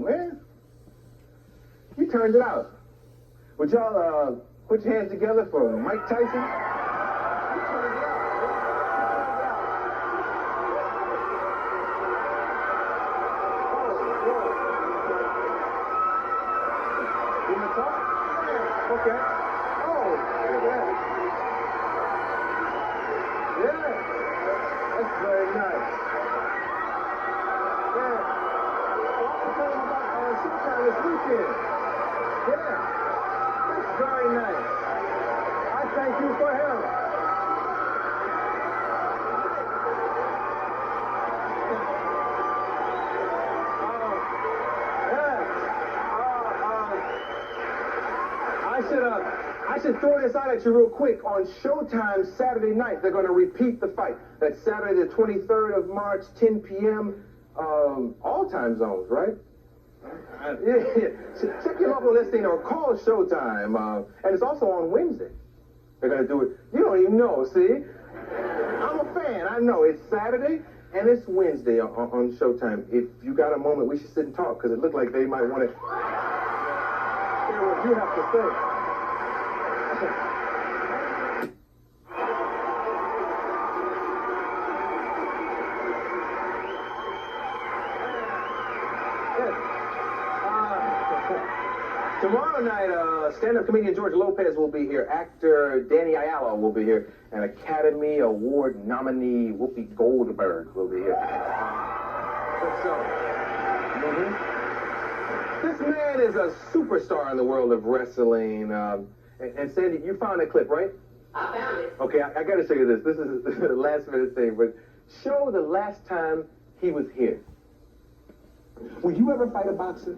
man. He turned it out. Would y'all put your hands together for Mike Tyson? He turned it out. You want to talk? Yeah. Okay. Oh, look at that. Yeah. That's very nice. Yeah. Well, I'm telling you about Showtime this weekend. Yeah. That's very nice. I thank you for him. I should throw this out at you real quick. On Showtime Saturday night, they're going to repeat the fight. That's Saturday the 23rd of March, 10 p.m. All time zones, right? Yeah. Check your local listing or call Showtime. And it's also on Wednesday. They're going to do it. You don't even know, see? I'm a fan. I know. It's Saturday and it's Wednesday on Showtime. If you got a moment, we should sit and talk because it looked like they might want to hear what you have to say. Tomorrow night, stand-up comedian George Lopez will be here. Actor Danny Ayala will be here. And Academy Award nominee Whoopi Goldberg will be here. This man is a superstar in the world of wrestling. And Sandy, you found that clip, right? I found it. Okay, I got to show you this. This is the last-minute thing, but show the last time he was here. Would you ever fight a boxer?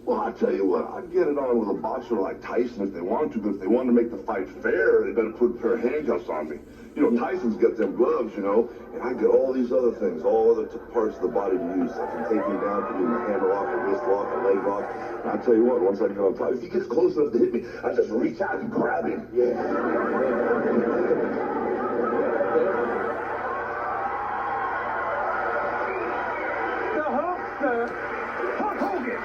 Well, I tell you what, I'd get it on with a boxer like Tyson if they wanted to, but if they wanted to make the fight fair, they better put a pair of handcuffs on me. You know, Tyson's got them gloves, you know, and I get all these other things, all other parts of the body to use. I can take him down, put him in a hammer lock, a wrist lock, a leg lock. And I tell you what, once I get on top, if he gets close enough to hit me, I just reach out and grab him. Yeah. The Hulkster, Hulk Hogan.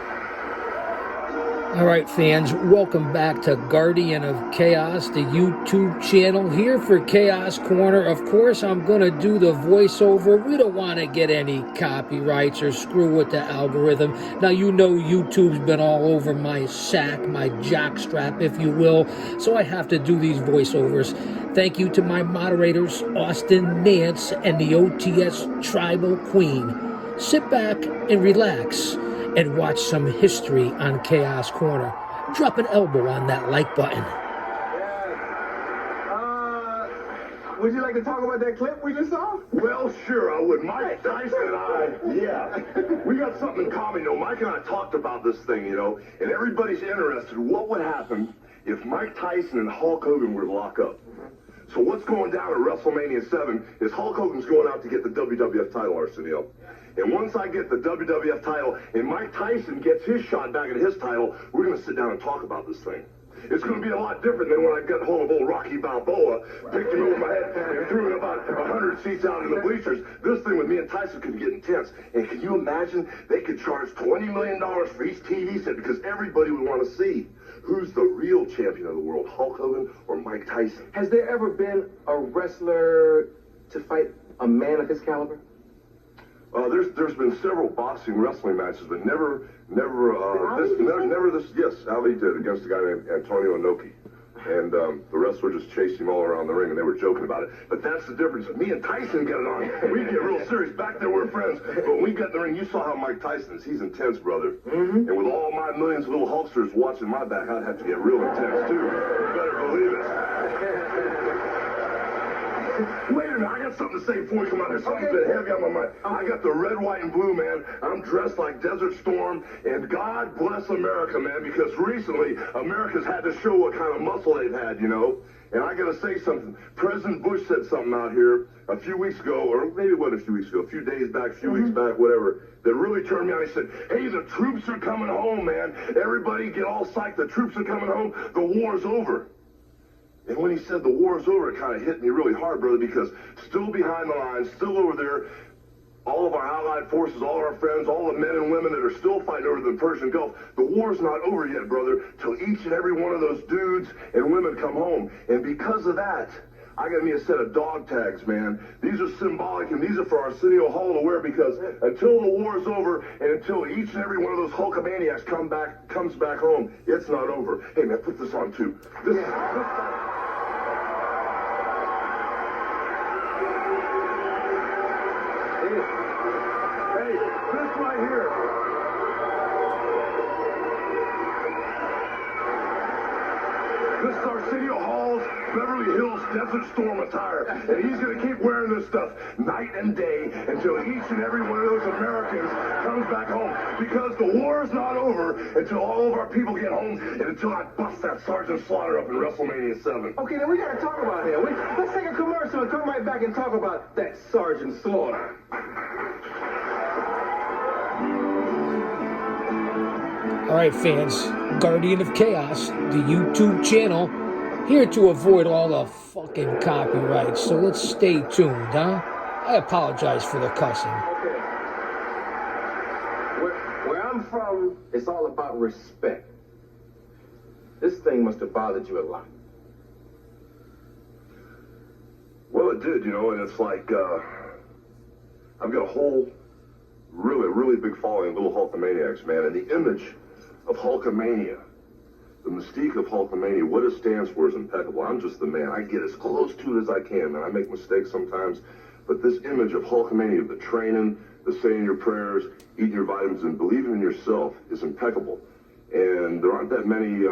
All right, fans, welcome back to Guardian of Chaos, the YouTube channel. Here for Chaos Corner. Of course, I'm going to do the voiceover. We don't want to get any copyrights or screw with the algorithm. Now, you know YouTube's been all over my sack, my jockstrap, if you will, so I have to do these voiceovers. Thank you to my moderators, Austin, Nance, and the OTS Tribal Queen. Sit back and relax and watch some history on Chaos Corner. Drop an elbow on that like button. Would you like to talk about that clip we just saw? Well, sure, I would. Mike Tyson and I, yeah. We got something in common, you know. Mike and I talked about this thing, you know, and everybody's interested. What would happen if Mike Tyson and Hulk Hogan were to lock up? So what's going down at WrestleMania 7 is Hulk Hogan's going out to get the WWF title, Arsenio. And once I get the WWF title and Mike Tyson gets his shot back at his title, we're going to sit down and talk about this thing. It's going to be a lot different than when I got hold of old Rocky Balboa, picked him over my head, and threw him about 100 seats out in the bleachers. This thing with me and Tyson could get intense. And can you imagine? They could charge $20 million for each TV set because everybody would want to see who's the real champion of the world, Hulk Hogan or Mike Tyson. Has there ever been a wrestler to fight a man of his caliber? There's been several boxing wrestling matches, but never this. Yes, Ali did against a guy named Antonio Inoki, and the wrestler just chased him all around the ring, and they were joking about it. But that's the difference. Me and Tyson get it on. We get real serious. Back there we're friends, but when we get in the ring, you saw how Mike Tyson is. He's intense, brother. And with all my millions of little Hulksters watching my back, I'd have to get real intense too. You better believe it. Wait a minute, I got something to say before we come out. There's something a bit heavy on my mind. I got the red, white, and blue, man. I'm dressed like Desert Storm, and God bless America, man, because recently America's had to show what kind of muscle they've had, you know. And I got to say something. President Bush said something out here a few weeks ago, or maybe it wasn't a few weeks ago, a few days back, a few weeks back, whatever, that really turned me on. He said, hey, the troops are coming home, man. Everybody get all psyched. The troops are coming home. The war's over. And when he said the war's over, it kind of hit me really hard, brother, because still behind the lines, still over there, all of our allied forces, all our friends, all the men and women that are still fighting over the Persian Gulf. The war's not over yet, brother, till each and every one of those dudes and women come home. And because of that, I got me a set of dog tags, man. These are symbolic, and these are for Arsenio Hall to wear, because until the war's over and until each and every one of those Hulkamaniacs comes back home, it's not over. Hey, man, put this on, too. This right here. This is Arsenio Hall's Beverly Hills Desert Storm attire, and he's going to keep wearing this stuff night and day until each and every one of those Americans comes back home, because the war is not over until all of our people get home and until I bust that Sergeant Slaughter up in WrestleMania 7. Okay, then we got to talk about him. Let's take a commercial and come right back and talk about that Sergeant Slaughter. All right, fans, Guardian of Chaos, the YouTube channel, here to avoid all the fucking copyrights. So let's stay tuned, huh? I apologize for the cussing. Okay. Where I'm from, it's all about respect. This thing must have bothered you a lot. Well, it did, and it's like, I've got a whole really big following of little Hulkamaniacs, man, and the image of Hulkamania, the mystique of Hulkamania, what it stands for is impeccable. I'm just the man. I get as close to it as I can, man. I make mistakes sometimes, but this image of Hulkamania, the training, the saying your prayers, eating your vitamins, and believing in yourself is impeccable. And there aren't that many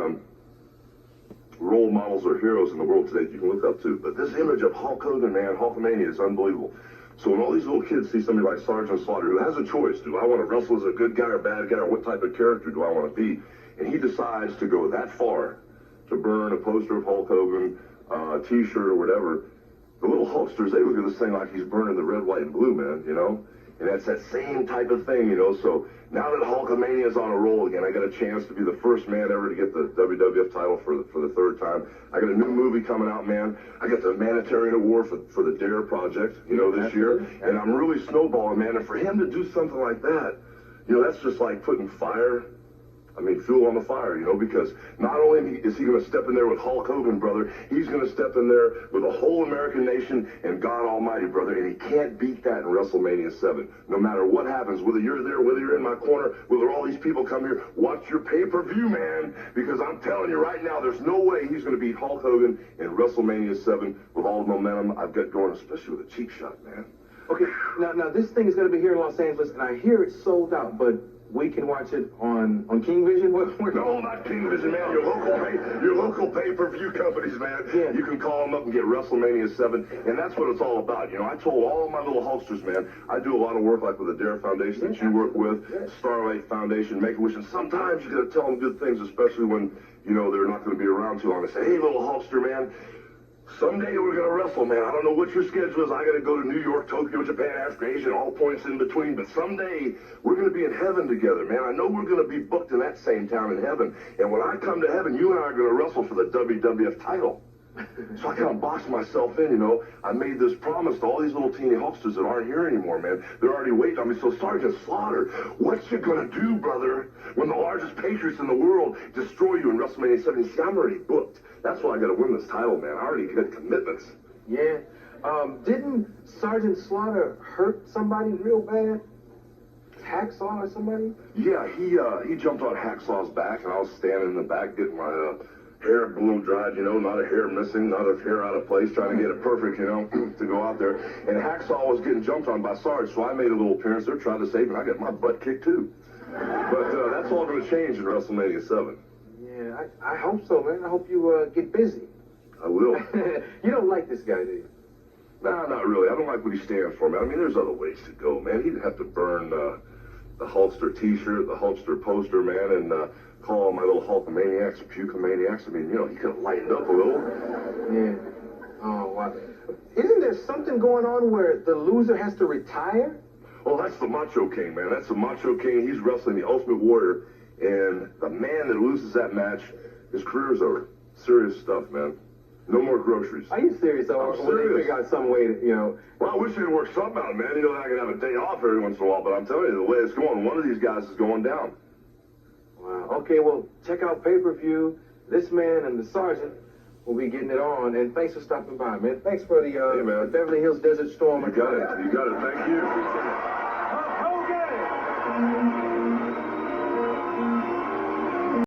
role models or heroes in the world today that you can look up to. But this image of Hulk Hogan, man, Hulkamania is unbelievable. So when all these little kids see somebody like Sergeant Slaughter, who has a choice, do I want to wrestle as a good guy or bad guy, or what type of character do I want to be? And he decides to go that far to burn a poster of Hulk Hogan, a t-shirt or whatever. The little Hulksters, they look at this thing like he's burning the red, white, and blue, man, And that's that same type of thing, So now that Hulkamania is on a roll again, I got a chance to be the first man ever to get the WWF title for the third time. I got a new movie coming out, man. I got the Humanitarian Award for the DARE project, this year. And I'm really snowballing, man. And for him to do something like that, that's just like putting fuel on the fire, because not only is he going to step in there with Hulk Hogan, brother, he's going to step in there with the whole American nation and God Almighty, brother, and he can't beat that in WrestleMania 7. No matter what happens, whether you're there, whether you're in my corner, whether all these people come here, watch your pay-per-view, man, because I'm telling you right now, there's no way he's going to beat Hulk Hogan in WrestleMania 7 with all the momentum I've got going, especially with a cheap shot, man. Okay, now this thing is going to be here in Los Angeles, and I hear it's sold out, but we can watch it on King Vision? No, not King Vision, man. Your local pay-per-view companies, man. Yeah. You can call them up and get WrestleMania 7, and that's what it's all about. I told all my little Hulksters, man, I do a lot of work like with the DARE Foundation that you work with, Starlight Foundation, Make-A-Wish, and sometimes you got to tell them good things, especially when, they're not going to be around too long. I say, hey, little Hulkster, man, someday we're going to wrestle, man. I don't know what your schedule is. I got to go to New York, Tokyo, Japan, Africa, Asia, and all points in between. But someday we're going to be in heaven together, man. I know we're going to be booked in that same town in heaven. And when I come to heaven, you and I are going to wrestle for the WWF title. So I kind of boxed myself in, I made this promise to all these little teeny Hulksters that aren't here anymore, man. They're already waiting on me. So Sergeant Slaughter, what you going to do, brother, when the largest patriots in the world destroy you in WrestleMania 7? See, I'm already booked. That's why I got to win this title, man. I already got commitments. Yeah. Didn't Sergeant Slaughter hurt somebody real bad? Hacksaw or somebody? Yeah, he jumped on Hacksaw's back, and I was standing in the back getting my hair blow dried, not a hair missing, not a hair out of place, trying to get it perfect, to go out there. And Hacksaw was getting jumped on by Sarge, so I made a little appearance there, tried to save him. I got my butt kicked, too. But that's all going to change in WrestleMania 7. Yeah, I hope so, man. I hope you get busy. I will. You don't like this guy, do you? Nah, not really. I don't like what he stands for, man. There's other ways to go, man. He didn't have to burn the Hulkster t-shirt, the Hulkster poster, man, and call all my little Hulkamaniacs or Pukemaniacs. He could have lightened up a little. Yeah. Oh, wow. Isn't there something going on where the loser has to retire? Oh, that's the Macho King, man. That's the Macho King. He's wrestling the Ultimate Warrior. And the man that loses that match, his career's over. Serious stuff, man. No more groceries. Are you serious? Or will they figure out some way to, you know? Well, I wish they'd work something out, man. You know, I can have a day off every once in a while, but I'm telling you, the way it's going, one of these guys is going down. Wow. Okay, well, check out pay-per-view. This man and the sergeant will be getting it on. And thanks for stopping by, man. Thanks for the Hey, man. Beverly Hills Desert Storm. You got it. You got it. Thank you.